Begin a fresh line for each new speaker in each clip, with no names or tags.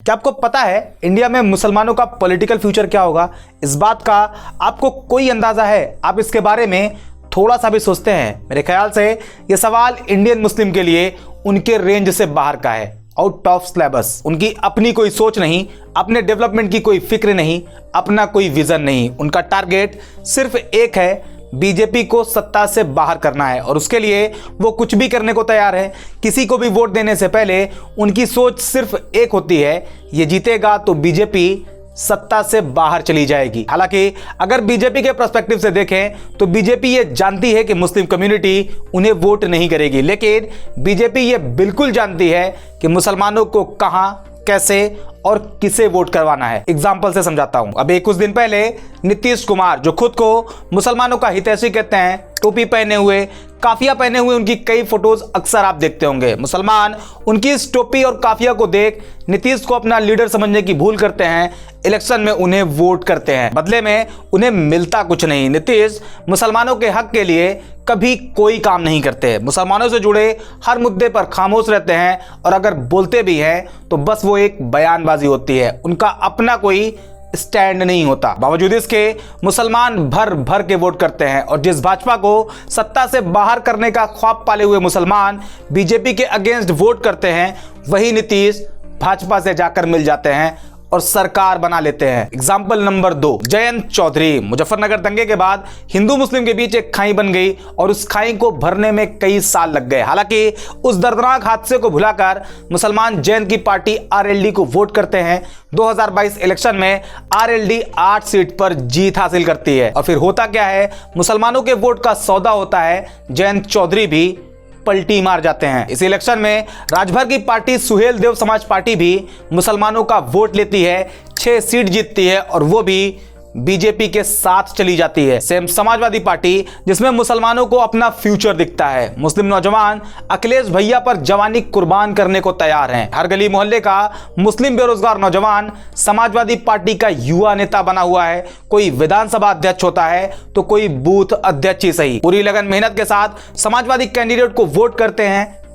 क्या आपको पता है इंडिया में मुसलमानों का पॉलिटिकल फ्यूचर क्या होगा? इस बात का आपको कोई अंदाजा है? आप इसके बारे में थोड़ा सा भी सोचते हैं? मेरे ख्याल से यह सवाल इंडियन मुस्लिम के लिए उनके रेंज से बाहर का है, आउट ऑफ सिलेबस। उनकी अपनी कोई सोच नहीं, अपने डेवलपमेंट की कोई फिक्र नहीं, अपना कोई विजन नहीं। उनका टारगेट सिर्फ एक है, बीजेपी को सत्ता से बाहर करना है और उसके लिए वो कुछ भी करने को तैयार है। किसी को भी वोट देने से पहले उनकी सोच सिर्फ एक होती है, ये जीतेगा तो बीजेपी सत्ता से बाहर चली जाएगी। हालांकि अगर बीजेपी के पर्सपेक्टिव से देखें तो बीजेपी ये जानती है कि मुस्लिम कम्युनिटी उन्हें वोट नहीं करेगी, लेकिन बीजेपी ये बिल्कुल जानती है कि मुसलमानों को कहां, कैसे और किसे वोट करवाना है। एग्जाम्पल से समझाता हूं। अभी कुछ दिन पहले नीतीश कुमार, जो खुद को मुसलमानों का हितैषी कहते हैं, टोपी पहने हुए, काफिया पहने हुए, उनकी कई फोटोज अक्सर आप देखते होंगे। मुसलमान उनकी इस टोपी और काफिया को देख नीतीश को अपना लीडर समझने की भूल करते हैं, इलेक्शन में उन्हें वोट करते हैं। बदले में उन्हें मिलता कुछ नहीं। नीतीश मुसलमानों के हक के लिए कभी कोई काम नहीं करते, मुसलमानों से जुड़े हर मुद्दे पर खामोश रहते हैं और अगर बोलते भी हैं तो बस वो एक बयानबाजी होती है, उनका अपना कोई स्टैंड नहीं होता। बावजूद इसके मुसलमान भर भर के वोट करते हैं और जिस भाजपा को सत्ता से बाहर करने का ख्वाब पाले हुए मुसलमान बीजेपी के अगेंस्ट वोट करते हैं, वही नीतीश भाजपा से जाकर मिल जाते हैं और सरकार बना लेते हैं। Example number 2, Jayant Chaudhary. मुजफ्फरनगर दंगे के बाद हिंदू मुस्लिम के बीच एक खाई बन गई और उस खाई को भरने में कई साल लग गए। हालांकि उस दर्दनाक हादसे को भुलाकर मुसलमान जयंत की पार्टी आरएलडी को वोट करते हैं। 2022 इलेक्शन में आरएलडी 8 सीट पर जीत हासिल करती है और फिर होता क्या है, मुसलमानों के वोट का सौदा होता है। जयंत चौधरी भी पलटी मार जाते हैं। इस इलेक्शन में राजभर की पार्टी सुहेल देव समाज पार्टी भी मुसलमानों का वोट लेती है, 6 सीट जीतती है और वो भी बीजेपी के साथ चली जाती है। सेम समाजवादी पार्टी, जिसमें मुसलमानों को अपना फ्यूचर दिखता है। मुस्लिम नौजवान अखिलेश भैया पर जवानी कुर्बान करने को तैयार हैं। हर गली मोहल्ले का मुस्लिम बेरोजगार नौजवान समाजवादी पार्टी का युवा नेता बना हुआ है। कोई विधानसभा अध्यक्ष होता है तो कोई बूथ अध्यक्ष ही सही। पूरी लगन मेहनत के साथ समाजवादी कैंडिडेट को वोट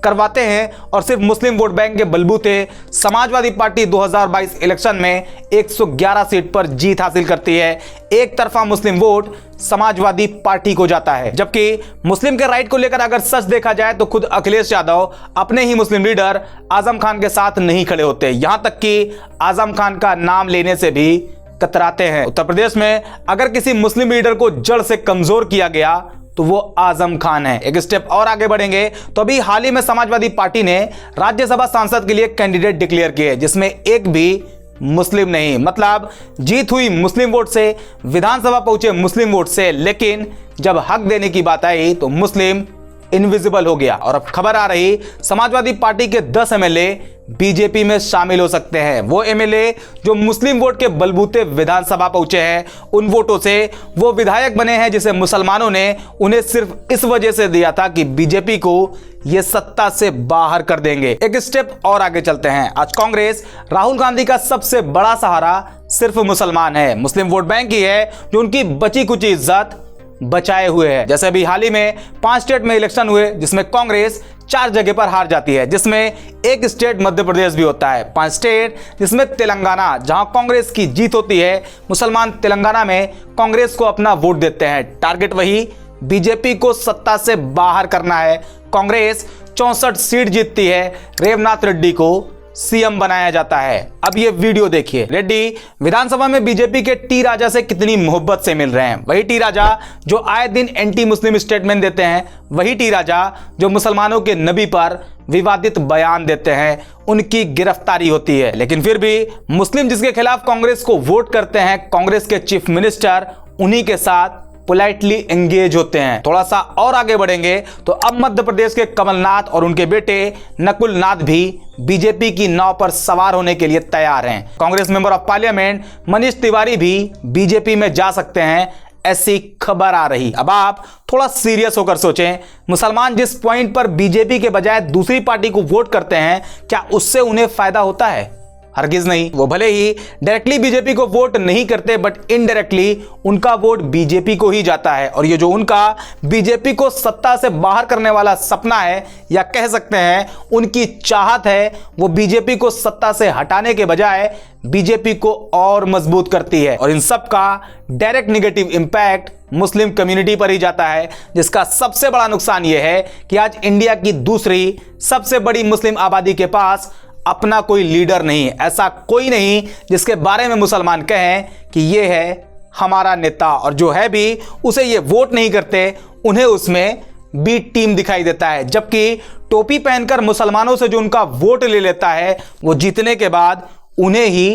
करवाते हैं और सिर्फ मुस्लिम वोट बैंक के बलबूते समाजवादी पार्टी 2022 इलेक्शन में 111 सीट पर जीत हासिल करती है। एक तरफा मुस्लिम वोट समाजवादी पार्टी को जाता है। जबकि मुस्लिम के राइट को लेकर अगर सच देखा जाए तो खुद अखिलेश यादव अपने ही मुस्लिम लीडर आजम खान के साथ नहीं खड़े होते, यहां तक कि आजम खान का नाम लेने से भी कतराते हैं। उत्तर प्रदेश में अगर किसी मुस्लिम लीडर को जड़ से कमजोर किया गया तो वो आजम खान है। एक स्टेप और आगे बढ़ेंगे तो अभी हाल ही में समाजवादी पार्टी ने राज्यसभा सांसद के लिए कैंडिडेट डिक्लेयर किए, जिसमें एक भी मुस्लिम नहीं। मतलब जीत हुई मुस्लिम वोट से, विधानसभा पहुंचे मुस्लिम वोट से, लेकिन जब हक देने की बात आई तो मुस्लिम इनविजिबल हो गया। और अब खबर आ रही, समाजवादी पार्टी के 10 एमएलए बीजेपी में शामिल हो सकते हैं। वो एमएलए जो मुस्लिम वोट के बलबूते विधानसभा पहुंचे हैं, उन वोटों से वो विधायक बने हैं जिसे मुसलमानों ने उन्हें सिर्फ इस वजह से दिया था कि बीजेपी को ये सत्ता से बाहर कर देंगे। एक स्टेप और आगे चलते हैं। आज कांग्रेस, राहुल गांधी का सबसे बड़ा सहारा सिर्फ मुसलमान है। मुस्लिम वोट बैंक ही है जो उनकी बची कुची इज्जत बचाए हुए है। जैसे अभी हाल ही में 5 स्टेट में इलेक्शन हुए जिसमें कांग्रेस 4 जगह पर हार जाती है, जिसमें एक स्टेट मध्य प्रदेश भी होता है। 5 स्टेट जिसमें तेलंगाना, जहां कांग्रेस की जीत होती है। मुसलमान तेलंगाना में कांग्रेस को अपना वोट देते हैं। टारगेट वही, बीजेपी को सत्ता से बाहर करना है। कांग्रेस 64 सीट जीतती है, रेवनाथ रेड्डी को सीएम बनाया जाता है। अब ये वीडियो देखिए। रेड्डी विधानसभा में बीजेपी के टी राजा से कितनी मोहब्बत से मिल रहे हैं। वही टी राजा जो आए दिन एंटी मुस्लिम स्टेटमेंट देते हैं, वही टी राजा जो मुसलमानों के नबी पर विवादित बयान देते हैं, उनकी गिरफ्तारी होती है। लेकिन फिर भी मुस्लिम जिसके खिलाफ कांग्रेस को वोट करते हैं, कांग्रेस के चीफ मिनिस्टर उन्हीं के साथ पोलाइटली एंगेज होते हैं। थोड़ा सा और आगे बढ़ेंगे तो अब मध्य प्रदेश के कमलनाथ और उनके बेटे नकुल नाथ भी बीजेपी की नाव पर सवार होने के लिए तैयार हैं। Congress member of parliament Manish Tiwari भी बीजेपी में जा सकते हैं, ऐसी खबर आ रही। अब आप थोड़ा सीरियस होकर सोचें, मुसलमान जिस पॉइंट पर बीजेपी के बजाय दूसरी पार्टी को वोट करते हैं, क्या उससे उन्हें फायदा होता है? हरगिज नहीं। वो भले ही डायरेक्टली बीजेपी को वोट नहीं करते बट इनडायरेक्टली उनका वोट बीजेपी को ही जाता है। और ये जो उनका बीजेपी को सत्ता से बाहर करने वाला सपना है या कह सकते हैं उनकी चाहत है, वो बीजेपी को सत्ता से हटाने के बजाय बीजेपी को और मजबूत करती है। और इन सब का direct negative impact Muslim community पर ही जाता है, जिसका सबसे बड़ा नुकसान यह है कि आज इंडिया की दूसरी सबसे बड़ी मुस्लिम आबादी के पास अपना कोई लीडर नहीं है। ऐसा कोई नहीं जिसके बारे में मुसलमान कहें कि ये है हमारा नेता, और जो है भी उसे ये वोट नहीं करते, उन्हें उसमें बी टीम दिखाई देता है। जबकि टोपी पहनकर मुसलमानों से जो उनका वोट ले लेता है, वो जीतने के बाद उन्हें ही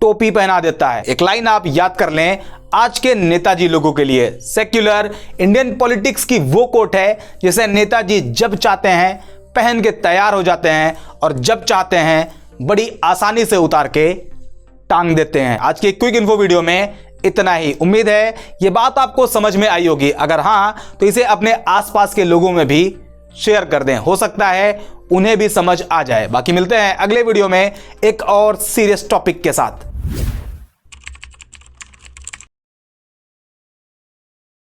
टोपी पहना देता है। एक लाइन आप याद कर लें आज के नेताजी लोगों के लिए, सेक्युलर इंडियन पॉलिटिक्स की वो कोट है जिसे नेताजी जब चाहते हैं पहन के तैयार हो जाते हैं और जब चाहते हैं बड़ी आसानी से उतार के टांग देते हैं। आज की क्विक इन्फो वीडियो में इतना ही। उम्मीद है ये बात आपको समझ में आई होगी। अगर हाँ तो इसे अपने आसपास के लोगों में भी शेयर कर दें, हो सकता है उन्हें भी समझ आ जाए। बाकी मिलते हैं अगले वीडियो में एक और सीरियस टॉपिक के साथ।